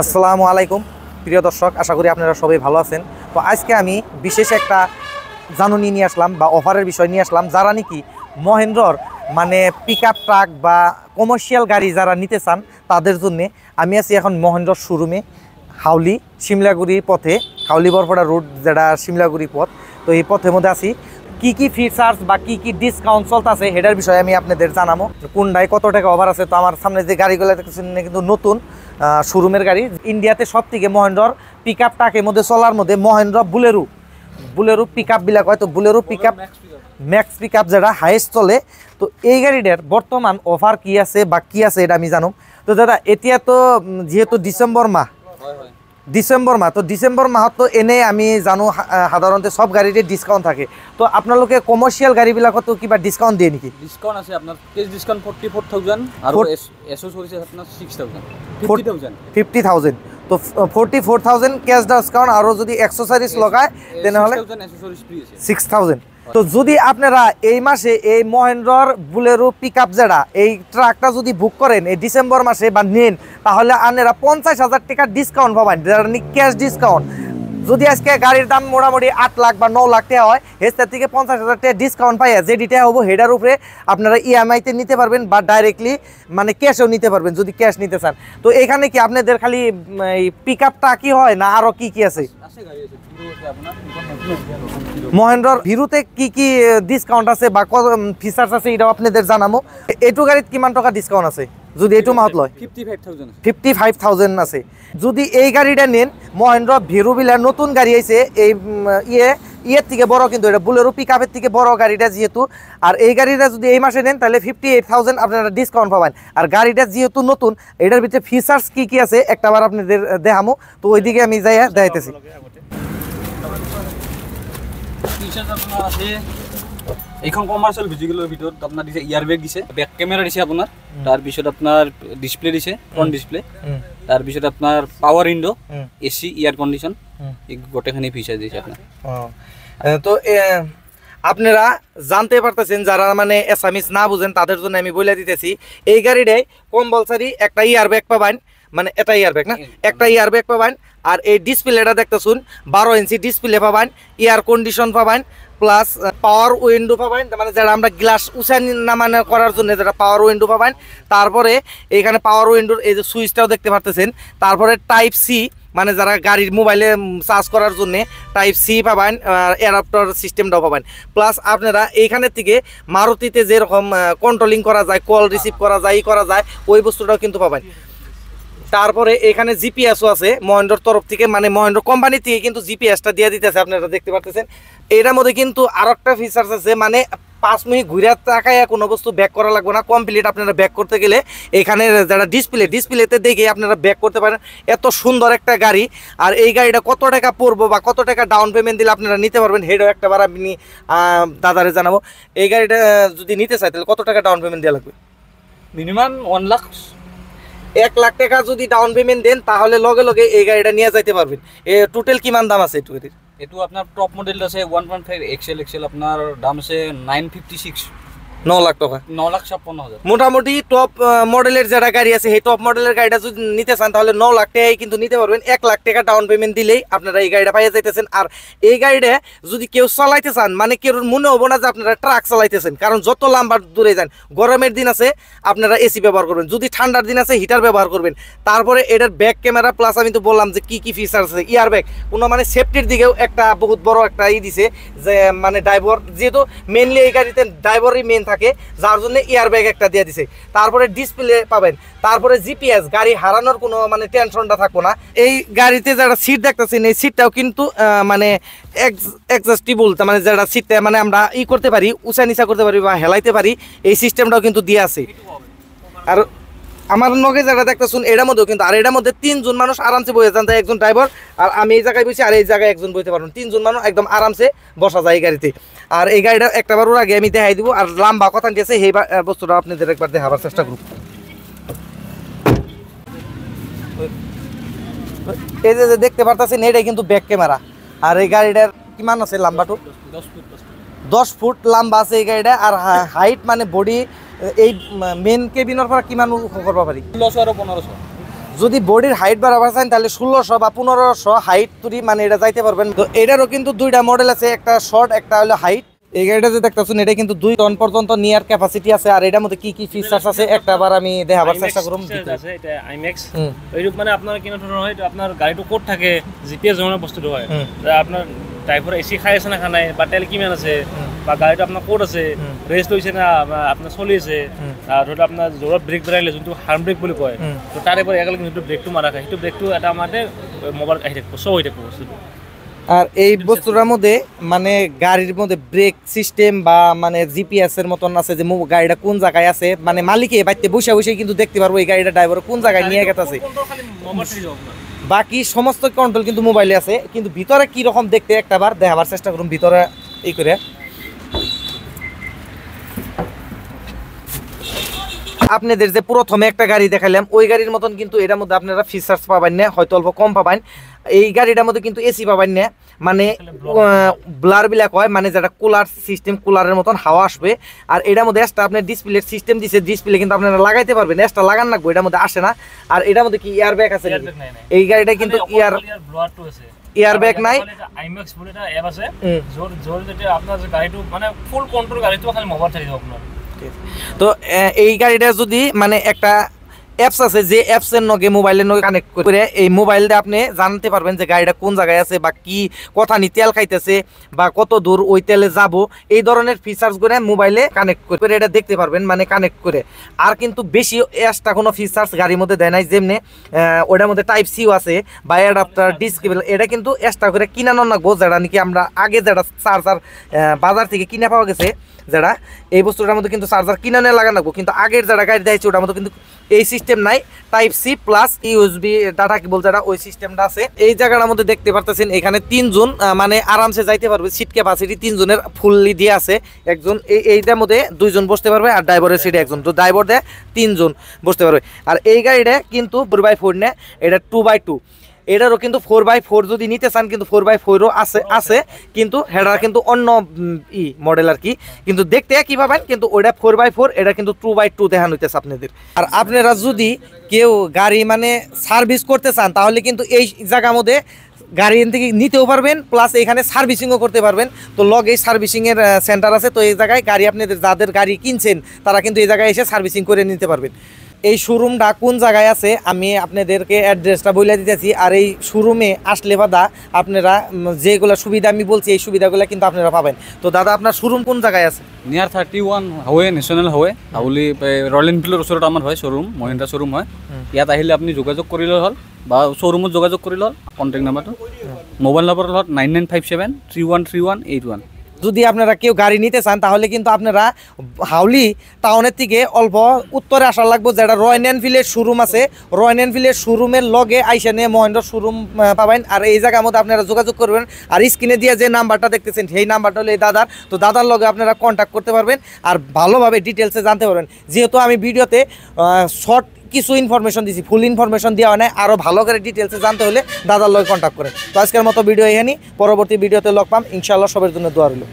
আসসালামু আলাইকুম প্রিয় দর্শক, আশা করি আপনারা সবাই ভালো আছেন। তো আজকে আমি বিশেষ একটা জানুনি নিয়ে আসলাম বা অফারের বিষয় নিয়ে আসলাম, যারা নাকি মহেন্দ্রর মানে পিকআপ ট্রাক বা কমার্শিয়াল গাড়ি যারা নিতে চান তাদের জন্যে। আমি আছি এখন মহেন্দ্রর শোরুমে, হাউলি শিমলাগুড়ি পথে, হাউলি বরপড়া রোড যেটা শিমলাগুড়ি পথ। তো এই পথের মধ্যে আছি। কি কি ফিচার্স বা কি কি ডিসকাউন্ট চলতেছে সেটার বিষয়ে আমি আপনাদের জানাবো, কোনটায় কত টাকা অফার আছে। তো আমার সামনে যে গাড়িগুলো দেখতেছেন কিন্তু নতুন শোরুমের গাড়ি। ইন্ডিয়াতে সব থেকে মহেন্দ্রর পিকআপ ট্রাকের মধ্যে চলার মধ্যে মহেন্দ্র বুলেরো পিকআপ বিলাক হয়। তো বুলেরো পিকআপ ম্যাক্স পিকআপ যেটা হাইয়েস্ট চলে। তো এই গাড়িটার বর্তমান অফার কি আছে বা কি আছে এটা আমি জানো। তো দাদা এতিয়া তো যেহেতু ডিসেম্বর মাহ, তো ডিসেম্বর মাহত তো এনে আমি জানো সাধারণত সব গাড়িতে ডিসকাউন্ট থাকে। তো আপনালোকে কমার্শিয়াল গাড়িবিলাকতো কিবা ডিসকাউন্ট দিয়ে নেকি? ডিসকাউন্ট আছে আপনার, কেস ডিসকাউন্ট 44,000 আর এসও চলিছে আপনার 6,000 50,000। তো 44,000 ক্যাশ ডিসকাউন্ট, আর যদি অ্যাকসেসরিজ লগায় তাহলে 6,000। তো যদি আপনারা এই মাসে এই মহেন্দ্রর বুলেরো পিকআপ যেটা এই ট্রাকটা যদি বুক করেন এই ডিসেম্বর মাসে বা নেন, তাহলে আপনারা 50,000 টাকা ডিসকাউন্ট পাবেন, যেটা ক্যাশ ডিসকাউন্ট। যদি আজকে গাড়ির দাম মোটামুটি 8 লাখ বা 9 লাখ টাকা হয়, হেস্তার থেকে 50,000 টাকা ডিসকাউন্ট পাই যে ডিটা হবো হেডার উপরে আপনারা ইএমআইতে নিতে পারবেন বা ডাইরেক্টলি মানে ক্যাশেও নিতে পারবেন যদি ক্যাশ নিতে চান। তো এখানে কি আপনাদের খালি এই পিকআপটা কি হয় না আরও কি কি আছে? মহেন্দ্রর ভিরুতে কি কি ডিসকাউন্ট আছে বা কত ফিচার্স আছে এটাও আপনাদের জানাবো। এটু গাড়িত কিমান টাকা ডিসকাউন্ট আছে যদি এটু মাহত লয়? 55,000 আছে। যদি এই গাড়িটা নেন মহেন্দ্র ভিরু বিলার নতুন গাড়ি আইছে, এই ইয়ের থেকে বড়, কিন্তু এটা বুলেরো পিকআপের থেকে বড় গাড়িটা যেহেতু। আর এই গাড়িটা যদি এই মাসে নেন তাহলে 58,000 আপনারা ডিসকাউন্ট পাবেন। আর গাড়িটা যেহেতু নতুন, এটার ভিতরে ফিচার্স কি কি আছে একটাবার আপনাদের দেখামো। তো ওইদিকে আমি যাই দেখাইতেছি। এইখন কমার্শিয়াল ভেহিকলের ভিতৰত আপনার দিছে ইয়ারব্যাগ দিছে, ব্যাক ক্যামেরা দিছে আপনার, তার পিছত আপনার ডিসপ্লে দিছে, ফ্রন্ট ডিসপ্লে, তার পিছত আপনার পাওয়ার উইন্ডো, এসি, এয়ার কন্ডিশন, এই গোটেখানি ফিচার দিছে আপনার। তো আপনারা জানতে পারতেছেন যারা মানে এসামিস না বুঝেন তাদের জন্য আমি বলে দিতেছি। এই গাড়িটাই কম্পালসারি একটা ইয়ারব্যাগ পাবেন, মানে এটা ইয়ারব্যাগ না, একটা ইয়ারব্যাগ পাবেন। আর এই ডিসপ্লেটা দেখতেছুন 12 ইঞ্চি ডিসপ্লে পাবেন, এয়ার কন্ডিশন পাবেন, প্লাস পাওয়ার উইন্ডো পাবেন, মানে যারা আমরা গ্লাস উঁচা নামানো করার জন্য যেটা পাওয়ার উইন্ডো পাবেন। তারপরে এখানে পাওয়ার উইন্ডোর এই যে সুইচটাও দেখতে পারতেছেন। তারপরে টাইপ সি, মানে যারা গাড়ির মোবাইলে চার্জ করার জন্য টাইপ সি পাবেন, অ্যাডাপ্টার সিস্টেমটাও পাবেন। প্লাস আপনারা এইখানের থেকে মারুতিতে যেরকম কন্ট্রোলিং করা যায়, কল রিসিভ করা যায়, করা যায়, ওই বস্তুটাও কিন্তু পাবেন। তারপরে এখানে জিপিএসও আছে মহেন্দ্রর তরফ থেকে, মানে মহেন্দ্র কোম্পানি থেকে কিন্তু জিপিএসটা দিয়ে দিতেছে, আপনারা দেখতে পারতেছেন। এটার মধ্যে কিন্তু আরো একটা ফিচার্স আছে, মানে 5 মিনিট ঘুরে তাকায় কোনো বস্তু ব্যাক করা লাগবে না। কমপ্লিট আপনারা ব্যাক করতে গেলে এখানে যারা ডিসপ্লেতে দেখে আপনারা ব্যাক করতে পারেন। এত সুন্দর একটা গাড়ি। আর এই গাড়িটা কত টাকা পড়বো বা কত টাকা ডাউন পেমেন্ট দিলে আপনারা নিতে পারবেন সেটাও একটাবার আপনি দাদারে জানাবো। এই গাড়িটা যদি নিতে চাই তাহলে কত টাকা ডাউন পেমেন্ট দেওয়া লাগবে? মিনিমাম 1 লাখ 1 লাখ টাকা যদি ডাউন পেমেন্ট দেন তাহলে লগে লগে এই গাড়িটা নিয়ে যাইতে পারবেন। টোটাল কিমান দাম আছে এটু? এটু আপনার টপ মডেল আছে 1.5 এক্সেল আপনার দাম আছে 956, 9 লাখ টাকা, 9,56,000। মোটামুটি টপ মডেলের যারা গাড়ি আছে সেই টপ মডেলের গাড়িটা যদি নিতে চান তাহলে 9 লাখ টাকায় কিন্তু নিতে পারবেন। 1 লাখ টাকা ডাউন পেমেন্ট দিলেই আপনারা এই গাড়িটা পাইয়ে যাইতেছেন। আর এই গাড়িটা যদি কেউ চালাইতে চান, মানে কেউ মনে হবো না যে আপনারা ট্রাক চালাইতেছেন, কারণ যত লম্বা দূরে যান, গরমের দিন আছে আপনারা এসি ব্যবহার করবেন, যদি ঠান্ডার দিন আছে হিটার ব্যবহার করবেন। তারপরে এটার ব্যাক ক্যামেরা, প্লাস আমি তো বললাম যে কি কি ফিচার আছে, ইয়ার ব্যাগ, কোনো মানে সেফটির দিকেও একটা বহুত বড় একটা দিছে, যে মানে ড্রাইভার যেহেতু মেনলি এই গাড়িতে ড্রাইভারই মেন থাকে, যার জন্য ইয়ার ব্যাগ একটা দিয়ে দিছে। তারপরে ডিসপ্লে পাবেন, তারপরে জিপিএস, গাড়ি হারানোর কোনো মানে টেনশনটা থাকবো না। এই গাড়িতে যারা সিট দেখতেছেন এই সিটটাও কিন্তু মানে অ্যাডজাস্টেবল, মানে যারা সিটটা মানে আমরা করতে পারি, উঁচা নিচা করতে পারি বা হেলাইতে পারি, এই সিস্টেমটাও কিন্তু দিয়ে আছে। আর আমার নগে যারা দেখতেছুন এটার মধ্যেও কিন্তু, আর এটার মধ্যে 3 জন মানুষ আরামসে বসে যান, একজন ড্রাইভার আর আমি এই জায়গায় বসি, আর এই জায়গায় একজন বসতে পারবেন। 3 জন মানুষ একদম আরামসে বসা যায় এই গাড়িতে। আর এই গাড়িটা একটাবার ওর আগে আমি দেখাই দিব, আর লম্বা কথা দিয়েছে সেই বস্তুটা আপনাদের একবার দেখাবার চেষ্টা করব। এই যে দেখতে পারতেছেন এটাই কিন্তু ব্যাক ক্যামেরা। আর এই গাড়িটার কিমান আছে লম্বাটু? 10 ফুট লম্বা আছে এই গাড়িটা। আর হাইট মানে বডি এই মেন কেবিনের পর কিমান করবা পারি? 16 আর 1500। যদি বডির হাইট বাড়াবার চান তাহলে 1600 বা 1500 হাইট তুরি মানে এটা যাইতে পারবেন। তো এটারও কিন্তু দুইটা মডেল আছে, একটা শর্ট একটা হলো হাইট। এই গাড়িটা যে দেখতেছেন এটা কিন্তু 2 টন পর্যন্ত নিয়ার ক্যাপাসিটি আছে। আর এটার মধ্যে কি কি ফিচার্স আছে একটা বার আমি দেখাবার চেষ্টা করব। আছে এটা আইম্যাক্স এইরূপ মানে আপনার কিনা ধরনের হয় আপনার গাড়িটো কোড থাকে জিপিএস ধরনের বস্তুটো হয়, আপনার ড্রাইভার এসি খাই আছে না খানায় বা তেল কিমান আছে বা গাড়িটা আপনার কোড আছে রেস্ট হয়েছে না আপনার চলি আছে, আর ধরো আপনার জোৰত ব্রেক বেৰাইলে যোনটো হাৰ্ম ব্ৰেক বুলি কয়, তো তাৰে পৰা একেলগে যোনটো ব্ৰেকটো মাৰা খায় সেইটো ব্ৰেকটো এটা আমাদের মোবাইল আহি থাকিব শ্ব' হৈ থাকিব বস্তুটো। আর এই বস্তুটার মধ্যে মানে গাড়ির মধ্যে ব্রেক সিস্টেম বা মানে জিপিএস এর মতন আছে যে গাড়িটা কোন জায়গায় আছে, মানে মালিকে বাইতে বসে বসে কিন্তু দেখতে পারবো এই গাড়িটা ড্রাইভার কোন জায়গায় নিয়ে গেছে। বাকি সমস্ত কন্ট্রোল কিন্তু মোবাইলে আছে, কিন্তু ভিতরে কি রকম দেখতে একটা বার দেখাবার চেষ্টা করুন ভিতরে এই করে। আপনাদের যে প্রথমে একটা গাড়ি দেখালাম ওই গাড়ির মতন কিন্তু এটার মধ্যে আপনারা ফিচার্স পাবেন না, হয়তো অল্প কম পাবেন। এই গাড়িটার মধ্যে কিন্তু এসি পাবেন না, মানে ব্লার বিলাক হয়, মানে যেটা কুলার সিস্টেম, কুলারের মতন হাওয়া আসবে। আর এটার মধ্যে এক্সট্রা আপনার ডিসপ্লে সিস্টেম দিচ্ছে, ডিসপ্লে কিন্তু আপনারা লাগাইতে পারবেন, এক্সট্রা লাগান লাগবে, এটার মধ্যে আসে না। আর এটার মধ্যে কি এয়ার ব্যাগ আছে? এই গাড়িটা কিন্তু এয়ার ব্যাগ নাই, আইম্যাক্স বলে এটা অ্যাপ আছে জোর জোর যেটা আপনার গাড়িটো মানে ফুল কন্ট্রোল গাড়িটো খালি মোবাইল থাকিব আপনার। তো এই গাড়িটা যদি মানে একটা অ্যাপস আছে যে অ্যাপসের নগে মোবাইলের নগে কানেক্ট করে এই মোবাইল দিয়ে আপনি জানতে পারবেন যে গাড়িটা কোন জায়গায় আছে বা কি কথা নি তেল খাইতেছে বা কত দূর ওই তেলে যাব, এই ধরনের ফিচার্স করে মোবাইলে কানেক্ট করে এটা দেখতে পারবেন, মানে কানেক্ট করে। আর কিন্তু বেশি এক্সট্রা কোনো ফিচার্স গাড়ির মধ্যে দেয় নাই, যেমনি ওটার মধ্যে টাইপ সিও আছে বা অ্যাডাপ্টার ডিসকেবল, এটা কিন্তু এক্সট্রা করে কিনানো লাগবো, যেটা নাকি আমরা আগে যেটা চার্জার বাজার থেকে কিনে পাওয়া গেছে, যেটা এই বস্তুটার মধ্যে কিন্তু চার্জার কিনে নিয়ে লাগানো লাগবো। কিন্তু আগের যেটা গাড়ি দিয়েছে ওটার মধ্যে কিন্তু এই সিস্টেম নাই, type C plus USB data cable যেটা ওই সিস্টেমটা আছে। এই জায়গাটার মধ্যে দেখতে পারতেছেন এখানে 3 জন মানে আরামসে যাইতে পারবে, সিট ক্যাপাসিটি 3 জনের ফুললি দিয়ে আছে। একজন এইটার মধ্যে 2 জন বসতে পারবে আর ড্রাইভারের সিটে একজন, তো ড্রাইভার দেয় 3 জন বসতে পারবে। আর এই গাড়িটা কিন্তু 4x4 নেয়, এটা 2x2। এটারও কিন্তু 4x4 যদি নিতে চান কিন্তু 4x4ও আছে কিন্তু হেডার কিন্তু অন্য মডেল আর কি, কিন্তু দেখতে একই পাবেন, কিন্তু ওইটা 4x4, এটা কিন্তু 2x2 দেখানো হইতেছে আপনাদের। আর আপনারা যদি কেউ গাড়ি মানে সার্ভিস করতে চান তাহলে কিন্তু এই জায়গার মধ্যে গাড়ি থেকে নিতেও পারবেন, প্লাস এখানে সার্ভিসিংও করতে পারবেন। তো লগে সার্ভিসিংয়ের সেন্টার আছে, তো এই জায়গায় গাড়ি আপনাদের যাদের গাড়ি কিনছেন তারা কিন্তু এই জায়গায় এসে সার্ভিসিং করে নিতে পারবেন। এই শোরুমটা কোন জায়গায় আছে আমি আপনাদেরকে অ্যাড্রেসটা বলে দিতেছি। আর এই শোরুমে আসলে বাদা আপনারা যেগুলো সুবিধা আমি বলছি এই সুবিধাগুলো কিন্তু আপনারা পাবেন। তো দাদা আপনার শোরুম কোন জায়গায় আছে? নিয়ার 31 হাৱে নেশ্যনেল হাৱে হাউলি ৰয়েল এনফিল্ডৰ ওচৰত আমাৰ হয় শ্বৰুম, মহিন্দ্ৰা শ্বৰুম হয়। ইয়াত আহিলে আপুনি যোগাযোগ কৰিলে হ'ল বা শ্বৰুমত যোগাযোগ কৰিলে হ'ল। কণ্টেক্ট নাম্বাৰটো মোবাইল নাম্বাৰ হ'ল 9957313181। যদি আপনারা কেউ গাড়ি নিতে চান তাহলে কিন্তু আপনারা হাউলি টাউনের থেকে অল্প উত্তরে আসা লাগবে, যেটা রয়্যাল এনফিল্ডের শোরুম আছে। রয়্যাল এনফিল্ডের শোরুমের লগে আইসা নিয়ে মহেন্দ্র শোরুম পাবেন। আর এই জায়গার মধ্যে আপনারা যোগাযোগ করবেন। আর স্ক্রিনে দিয়ে যে নাম্বারটা দেখতেছেন সেই নাম্বারটা হলো এই দাদার, তো দাদার লগে আপনারা কন্ট্যাক্ট করতে পারবেন আর ভালোভাবে ডিটেলসে জানতে পারবেন। যেহেতু আমি ভিডিওতে শর্ট কিছু ইনফরমেশন দিছি, ফুল ইনফরমেশন দেওয়া নাই, আরও ভালো করে ডিটেলসে জানতে হলে দাদার লগে কন্ট্যাক্ট করেন। তো আজকের মতো ভিডিও এখানেই, পরবর্তী ভিডিওতে লগ পাম ইনশাআল্লাহ। সবার জন্য দোয়া রইল।